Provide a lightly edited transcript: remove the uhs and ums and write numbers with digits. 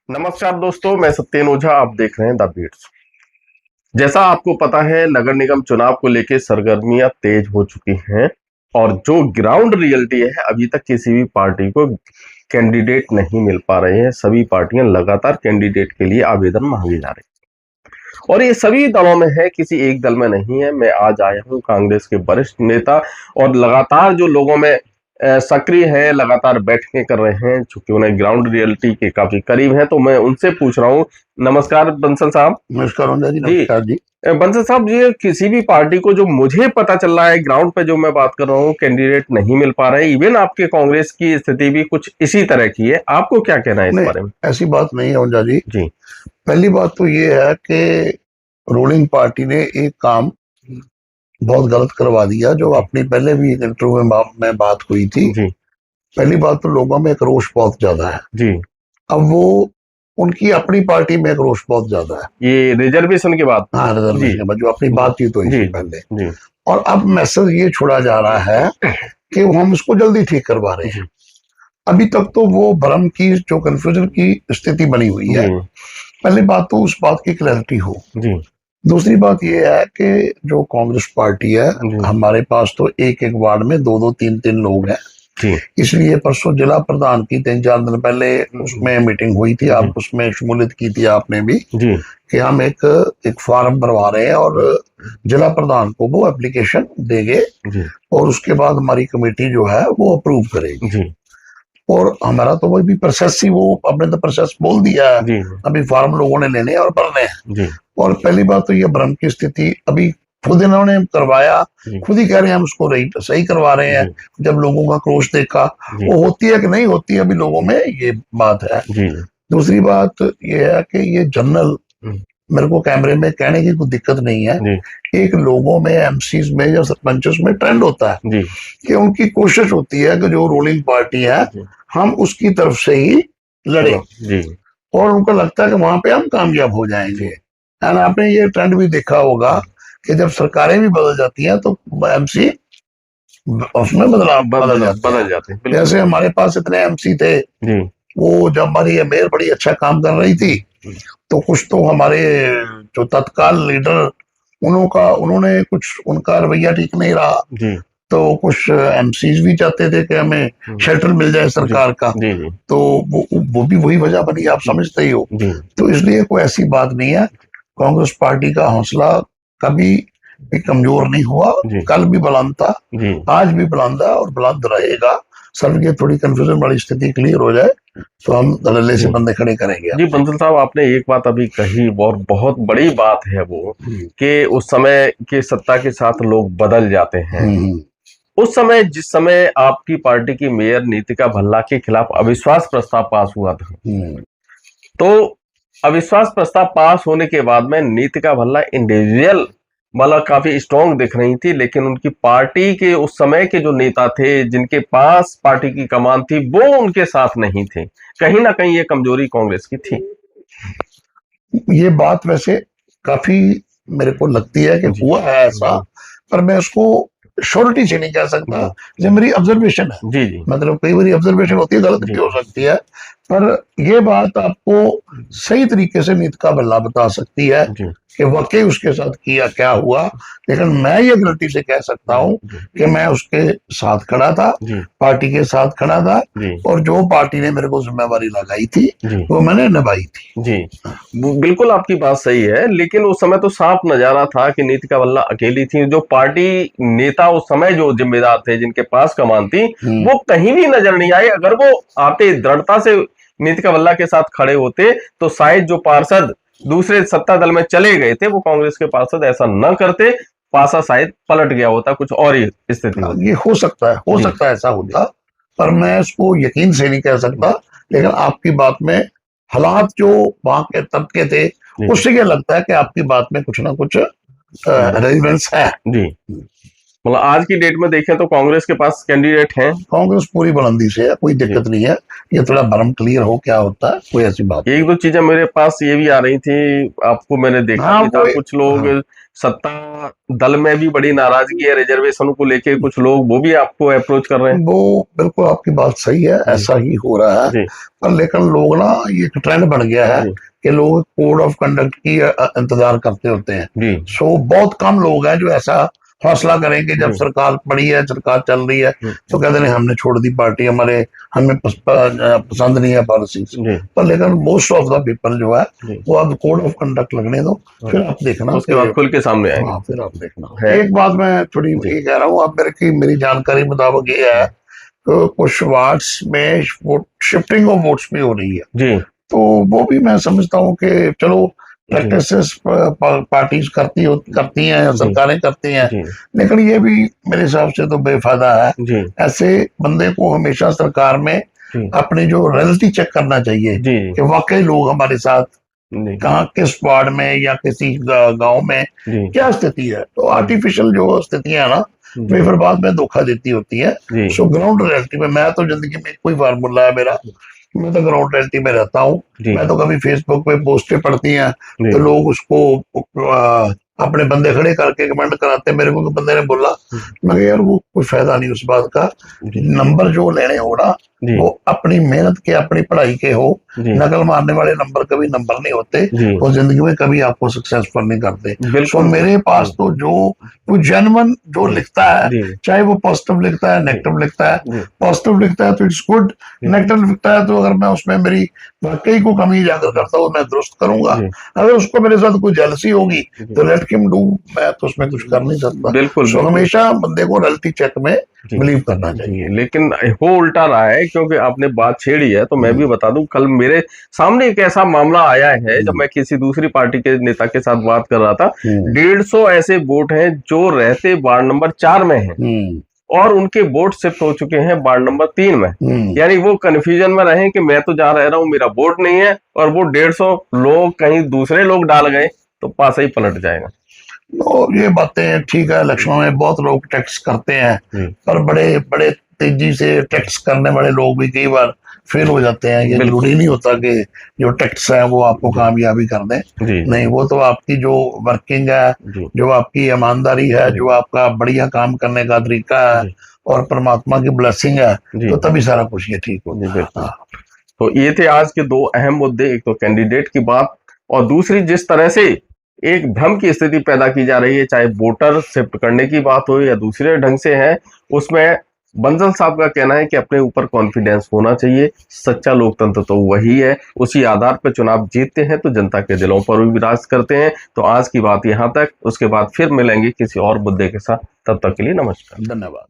नमस्कार दोस्तों, मैं सत्येन ओझा। आप देख रहे हैं द बीट्स। जैसा आपको पता है, नगर निगम चुनाव को लेकर सरगर्मियां तेज हो चुकी हैं और जो ग्राउंड रियलिटी है, अभी तक किसी भी पार्टी को कैंडिडेट नहीं मिल पा रहे हैं। सभी पार्टियां लगातार कैंडिडेट के लिए आवेदन मांगी जा रही है और ये सभी दलों में है, किसी एक दल में नहीं है। मैं आज आया हूं कांग्रेस के वरिष्ठ नेता और लगातार जो लोगों में सक्रिय है, लगातार बैठकें कर रहे हैं, चूंकि उन्हें ग्राउंड रियलिटी के काफी करीब है, तो मैं उनसे पूछ रहा हूँ। नमस्कार बंसल साहब। नमस्कार जी। जी नमस्कार जी। बंसल साहब, ये किसी भी पार्टी को जो मुझे पता चल रहा है ग्राउंड पे, जो मैं बात कर रहा हूँ, कैंडिडेट नहीं मिल पा रहे। इवन आपके कांग्रेस की स्थिति भी कुछ इसी तरह की है। आपको क्या कहना है इस नहीं, बारे में? ऐसी बात नहीं है ओझा जी। जी पहली बात तो ये है कि रूलिंग पार्टी ने एक काम बहुत गलत करवा दिया, जो अपनी पहले भी एक इंटरव्यू में बात हुई थी। जी पहली बात तो लोगों में एक रोष बहुत ज्यादा है। जी। अब वो उनकी अपनी पार्टी में एक रोष बहुत ज्यादा है। ये रिजर्वेशन की बात। हाँ, जी रिजर्वेशन के बाद जो अपनी बातचीत हुई जी थी जी पहले, जी और अब मैसेज ये छोड़ा जा रहा है कि हम इसको जल्दी ठीक करवा रहे हैं। जी अभी तक तो वो भ्रम की, जो कंफ्यूजन की स्थिति बनी हुई है। जी पहली बात तो उस बात की क्लैरिटी हो। जी दूसरी बात यह है कि जो कांग्रेस पार्टी है, जी हमारे पास तो एक एक वार्ड में दो दो तीन तीन लोग हैं। जी इसलिए परसों जिला प्रधान की 3-4 दिन पहले उसमें मीटिंग हुई थी। आप उसमें शमूलियत की थी आपने भी, जी कि हम एक एक फॉर्म भरवा रहे हैं और जिला प्रधान को वो एप्लीकेशन देंगे जी और उसके बाद हमारी कमेटी जो है वो अप्रूव करेगी। जी और हमारा तो वही भी प्रोसेस ही, वो हमने तो प्रोसेस बोल दिया है। जी अभी फॉर्म लोगों ने लेने हैं और भरने हैं। जी और पहली बात तो ये भ्रम की स्थिति अभी खुद इन्होंने करवाया, जी खुद ही कह रहे हैं हम उसको सही करवा रहे हैं। जी जब लोगों का क्रोश देखा, जी वो होती है कि नहीं होती, अभी लोगों में ये बात है। जी दूसरी बात ये है कि ये जनरल, जी मेरे को कैमरे में कहने की कोई दिक्कत नहीं है। जी एक लोगों में, एमसीज में या सरपंचों में ट्रेंड होता है जी कि उनकी कोशिश होती है कि जो रूलिंग पार्टी है जी हम उसकी तरफ से ही लड़े, चलो जी और उनको लगता है कि वहां पे हम कामयाब हो जी जाएंगे। एंड आपने ये ट्रेंड भी देखा होगा कि जब सरकारें भी बदल जाती हैं तो एमसी उसमें बदल जाते हैं। बदल जाते हैं, बिल्कुल। जैसे हमारे पास इतने एमसी थे, जी वो जब हमारी मेयर बड़ी अच्छा काम कर रही थी, तो कुछ तो हमारे जो तत्काल लीडर, उन्होंने कुछ, उनका रवैया ठीक नहीं रहा। जी तो कुछ एमसीज भी चाहते थे कि हमें शेल्टर मिल जाए जी सरकार का। जी जी तो वो भी वही वजह बनी, आप समझते ही हो। जी तो इसलिए कोई ऐसी बात नहीं है। कांग्रेस पार्टी का हौसला कभी भी कमजोर नहीं हुआ। जी कल भी बुलंद था, जी आज भी बुलंद है और बुलंद रहेगा। सर ये थोड़ी कंफ्यूजन वाली स्थिति क्लियर हो जाए तो हम धड़ल्ले से जी बंदे खड़े करेंगे जी। आपके। बंसल साहब, आपने एक बात अभी कही और बहुत बड़ी बात है वो, कि उस समय के सत्ता के साथ लोग बदल जाते हैं। हम्म। उस समय, जिस समय आपकी पार्टी की मेयर नीतिका भल्ला के खिलाफ अविश्वास प्रस्ताव पास हुआ था, हम्म। तो अविश्वास प्रस्ताव पास होने के बाद में नीतिका भल्ला इंडिविजुअल मतलब काफी स्ट्रांग दिख रही थी, लेकिन उनकी पार्टी के उस समय के जो नेता थे, जिनके पास पार्टी की कमान थी, वो उनके साथ नहीं थे। कहीं ना कहीं ये कमजोरी कांग्रेस की थी। ये बात वैसे काफी मेरे को लगती है कि जी हुआ है ऐसा, जी पर मैं उसको श्योरिटी से नहीं कह सकता। जी ये मेरी ऑब्जर्वेशन है। जी जी मतलब कई बार ऑब्जर्वेशन होती है, गलत जी भी हो सकती है, पर ये बात आपको सही तरीके से नीतिका भल्ला बता सकती है जी कि वाकई उसके साथ किया क्या हुआ। लेकिन मैं ये गलती से कह सकता हूँ जी कि मैं उसके साथ खड़ा था, जी पार्टी के साथ खड़ा था, जी और जो पार्टी ने मेरे को जिम्मेवारी लगाई थी जी वो मैंने निभाई थी। जी। बिल्कुल आपकी बात सही है, लेकिन उस समय तो साफ नजारा था कि नीतिका भल्ला अकेली थी। जो पार्टी नेता उस समय जो जिम्मेदार थे, जिनके पास कमान थी, वो कहीं भी नजर नहीं आए। अगर वो आते, दृढ़ता से नीतिका भल्ला के साथ खड़े होते, तो शायद जो पार्षद दूसरे सत्ता दल में चले गए थे, वो कांग्रेस के पार्षद ऐसा न करते, पासा शायद पलट गया होता, कुछ और ही स्थिति होती। ये हो जी सकता है ऐसा जी होता, पर मैं इसको यकीन से नहीं कह सकता। लेकिन आपकी बात में हालात जो वहां के तब के थे, जी उससे क्या लगता है कि आपकी बात में कुछ ना कुछ रेलिवेंस है। जी। मतलब आज की डेट में देखें तो कांग्रेस के पास कैंडिडेट हैं। कांग्रेस पूरी बुलंदी से है, कोई दिक्कत नहीं है। ये थोड़ा भरम क्लियर हो क्या होता है, कोई ऐसी बात एक दो चीजें मेरे पास ये भी आ रही थी, आपको मैंने देखा हाँ भी था, कुछ लोग हाँ सत्ता दल में भी बड़ी नाराजगी है रिजर्वेशन को लेके, कुछ लोग वो भी आपको अप्रोच कर रहे हैं। वो बिल्कुल आपकी बात सही है, ऐसा ही हो रहा है। जी पर लेकिन लोग ना, ये एक ट्रेंड बन गया है जी कि लोग कोड ऑफ कंडक्ट की इंतजार करते होते हैं। जी सो बहुत कम लोग हैं जो ऐसा हौसला करेंगे जब जी सरकार पड़ी है, सरकार चल रही है, जी तो कहते हैं हमने छोड़ दी पार्टी, हमें पसंद नहीं है पॉलिसीज। जी पर लेकिन मोस्ट ऑफ द पीपल जो है जी। वो अब कोड ऑफ कंडक्ट लगने दो, फिर आप देखना उसके कि बाद खुल के सामने आएंगे। हाँ फिर आप देखना। है एक बात मैं थोड़ी जी ये कह रहा हूँ, अब मेरी जानकारी मुताबिक ये है कि कुछ वार्ड्स में शिफ्टिंग ऑफ वोट्स भी हो रही है। जी तो वो भी मैं समझता हूँ कि चलो जी प्रैक्टिसेस पार्टीज करती हैं या जी सरकारें करती हैं, जी लेकिन ये भी मेरे हिसाब से तो बेफायदा है। जी ऐसे बंदे को हमेशा सरकार में जी अपनी जो रियलिटी चेक करना चाहिए जी कि वाकई लोग हमारे साथ जी कहाँ, किस वार्ड में या किसी गांव में जी क्या स्थिति है। तो आर्टिफिशियल जो स्थितियां है ना, वे जी फिर बाद में धोखा देती होती है। जी सो ग्राउंड रियलिटी में, मैं तो जिंदगी में कोई फार्मूला है मेरा, मैं तो ग्राउंड रियलिटी में रहता हूँ। जी मैं तो कभी फेसबुक पे पोस्टें पढ़ती हैं जी तो लोग उसको अपने बंदे खड़े करके कमेंट कराते हैं। मेरे को बंदे ने बोला, मैं कहा, यार वो कोई फायदा नहीं उस बात का। जी नंबर जो लेने हो ना, जी वो अपनी मेहनत के, अपनी पढ़ाई के हो। जी नकल मारने वाले नंबर कभी नंबर नहीं होते, जी वो जिंदगी में कभी आपको सक्सेसफुल नहीं करते। सो बिल्कुल मेरे पास तो जो जेन्युइन जो जी लिखता है, जी चाहे वो पॉजिटिव लिखता है, जी नेगेटिव लिखता है, जी पॉजिटिव लिखता है तो इट्स गुड, जी नेगेटिव लिखता है तो अगर मैं उसमें मेरी वाकई को कमी उजागर करता हूँ मैं दुरुस्त करूंगा। जी अगर उसको मेरे साथ कोई जेलसी होगी जी तो लेट हिम डू, मैं तो उसमें कुछ कर नहीं सकता। बिल्कुल सो बिल्कुल हमेशा बंदे को रियलिटी चेक में जी बिलीव करना जी। चाहिए। लेकिन हो उल्टा रहा है, क्योंकि आपने बात छेड़ी है तो मैं भी बता दूं, कल मेरे सामने एक ऐसा मामला आया है जब मैं किसी दूसरी पार्टी के नेता के साथ बात कर रहा था। 150 ऐसे वोट हैं जो रहते वार्ड नंबर 4 में हैं और उनके वोट शिफ्ट हो चुके हैं वार्ड नंबर 3 में। यानी वो कंफ्यूजन में रहे कि मैं तो जहाँ रह रहा हूँ मेरा वोट नहीं है, और वो 150 लोग कहीं दूसरे लोग डाल गए तो पासा ही पलट जाएगा। और ये बातें ठीक है, इलेक्शनों में बहुत लोग टैक्स करते हैं, जी पर बड़े बड़े तेजी से टैक्स करने वाले लोग भी कई बार फेल हो जाते हैं। ये बिल्कुल जरूरी नहीं होता कि जो टैक्स है वो आपको जी कामयाबी कर दें। जी नहीं, वो तो आपकी जो वर्किंग है, जी जो आपकी ईमानदारी है, जी जो आपका बढ़िया काम करने का तरीका है जी और परमात्मा की ब्लेसिंग है, जी तो तभी सारा कुछ ये ठीक जी होता है। बिल्कुल। हाँ। तो ये थे आज के दो अहम मुद्दे, एक तो कैंडिडेट की बात, और दूसरी जिस तरह से एक भ्रम की स्थिति पैदा की जा रही है, चाहे वोटर शिफ्ट करने की बात हो या दूसरे ढंग से है, उसमें बंसल साहब का कहना है कि अपने ऊपर कॉन्फिडेंस होना चाहिए। सच्चा लोकतंत्र तो वही है, उसी आधार पर चुनाव जीतते हैं तो जनता के दिलों पर भी विराज करते हैं। तो आज की बात यहाँ तक, उसके बाद फिर मिलेंगे किसी और मुद्दे के साथ। तब तक के लिए नमस्कार। धन्यवाद।